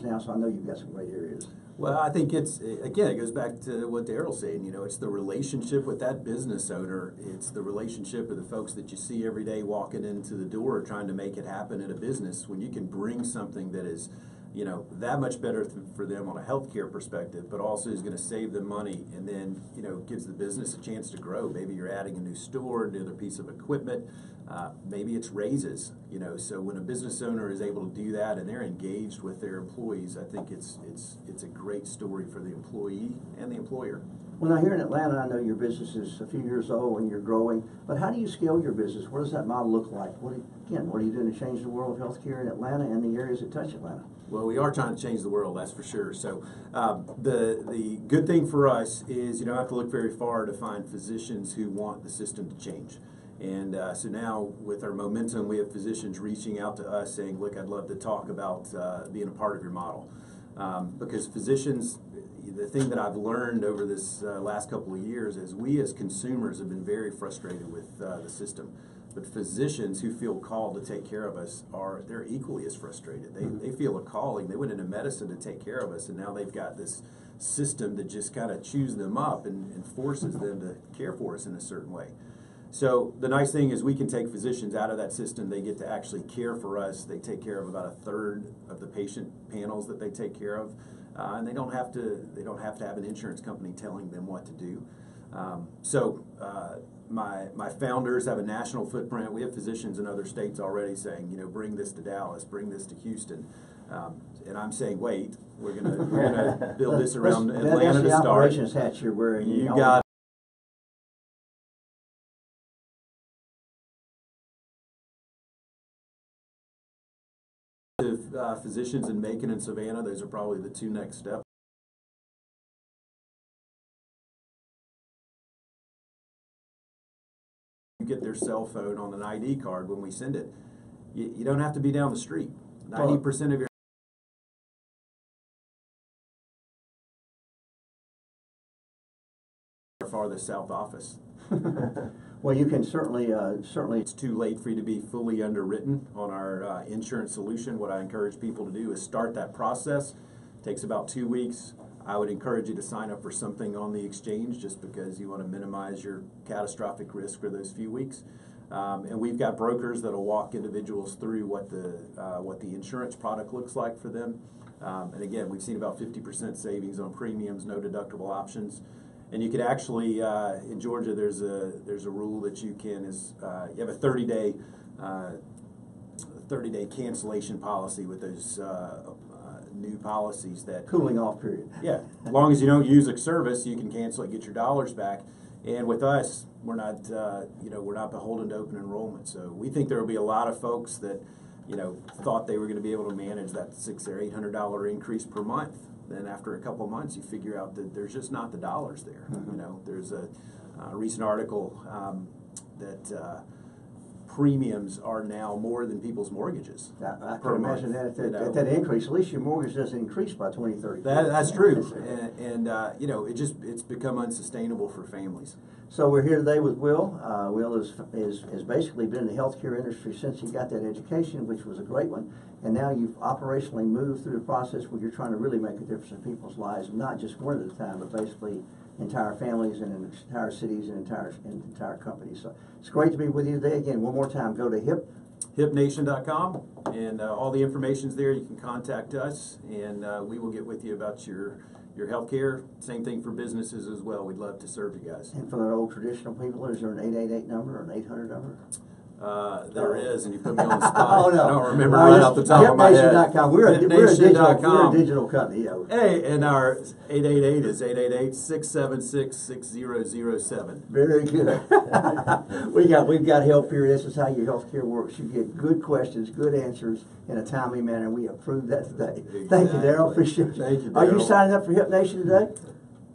now, so I know you've got some great areas. Well, I think it goes back to what Daryl's saying. It's the relationship with that business owner. It's the relationship with the folks that you see every day walking into the door trying to make it happen at a business. When you can bring something that is, that much better for them on a healthcare perspective, but also is going to save them money, and then, gives the business a chance to grow. Maybe you're adding a new store, another piece of equipment. Maybe it's raises, so when a business owner is able to do that and they're engaged with their employees, I think it's a great story for the employee and the employer. Well, now here in Atlanta, I know your business is a few years old and you're growing, but how do you scale your business? What does that model look like? What are you doing to change the world of healthcare in Atlanta and the areas that touch Atlanta? Well, we are trying to change the world, that's for sure. So the good thing for us is you don't have to look very far to find physicians who want the system to change. And so now with our momentum, we have physicians reaching out to us saying, look, I'd love to talk about being a part of your model. Because physicians, the thing that I've learned over this last couple of years is we as consumers have been very frustrated with the system. But physicians who feel called to take care of us they're equally as frustrated. They feel a calling. They went into medicine to take care of us, and now they've got this system that just kind of chews them up and forces them to care for us in a certain way. So the nice thing is we can take physicians out of that system. They get to actually care for us. They take care of about a third of the patient panels that they take care of, and they don't have to have an insurance company telling them what to do. My founders have a national footprint. We have physicians in other states already saying, bring this to Dallas, bring this to Houston. And I'm saying, wait, we're gonna build this around Atlanta to start. That's the operations hat you're wearing. You got physicians in Macon and Savannah. Those are probably the two next steps. You get their cell phone on an ID card when we send it. You don't have to be down the street. 90% of your farthest south office. Well, you can certainly. It's too late for you to be fully underwritten on our insurance solution. What I encourage people to do is start that process. It takes about 2 weeks. I would encourage you to sign up for something on the exchange just because you want to minimize your catastrophic risk for those few weeks. And we've got brokers that will walk individuals through what the insurance product looks like for them. And again, we've seen about 50% savings on premiums, no deductible options. And you could actually, in Georgia, there's a rule that you can you have a 30-day cancellation policy with those new policies that cooling off period. Yeah, as long as you don't use a service, you can cancel it, get your dollars back. And with us, we're not beholden to open enrollment. So we think there will be a lot of folks that thought they were going to be able to manage that $600 or $800 increase per month. Then after a couple of months, you figure out that there's just not the dollars there. Mm-hmm. There's a recent article that premiums are now more than people's mortgages. I can imagine that at that increase. At least your mortgage doesn't increase by 20, 30%. That's true, and it's become unsustainable for families. So we're here today with Will. Will has basically been in the healthcare industry since he got that education, which was a great one. And now you've operationally moved through the process where you're trying to really make a difference in people's lives, not just one at a time, but basically entire families and entire cities and entire companies. So it's great to be with you today. Again, one more time, go to hipnation.com, and all the information's there. You can contact us, and we will get with you about your health care. Same thing for businesses as well. We'd love to serve you guys. And for the old traditional people, is there an 888 number or an 800 number? There is, and you put me on the spot. Oh, no. I don't remember right off the top of my head. We're a digital company. Yeah. Hey, and our 888 is 888-676-6007. Very good. We've got help here. This is how your health care works. You get good questions, good answers in a timely manner. We approve that today. Exactly. Thank you, Daryl. Appreciate it. Thank you, Daryl. Are you signing up for Hip Nation today?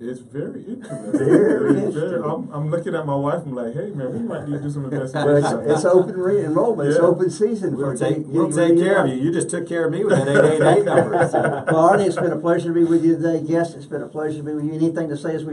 It's very interesting. Very interesting. I'm looking at my wife. I'm like, hey man, we might need to do some investigation. Well, it's open enrollment. Yeah. It's open season. We'll take care of you. You just took care of me with that 888 number. Well, Arnie, it's been a pleasure to be with you today. Guest, it's been a pleasure to be with you. Anything to say as we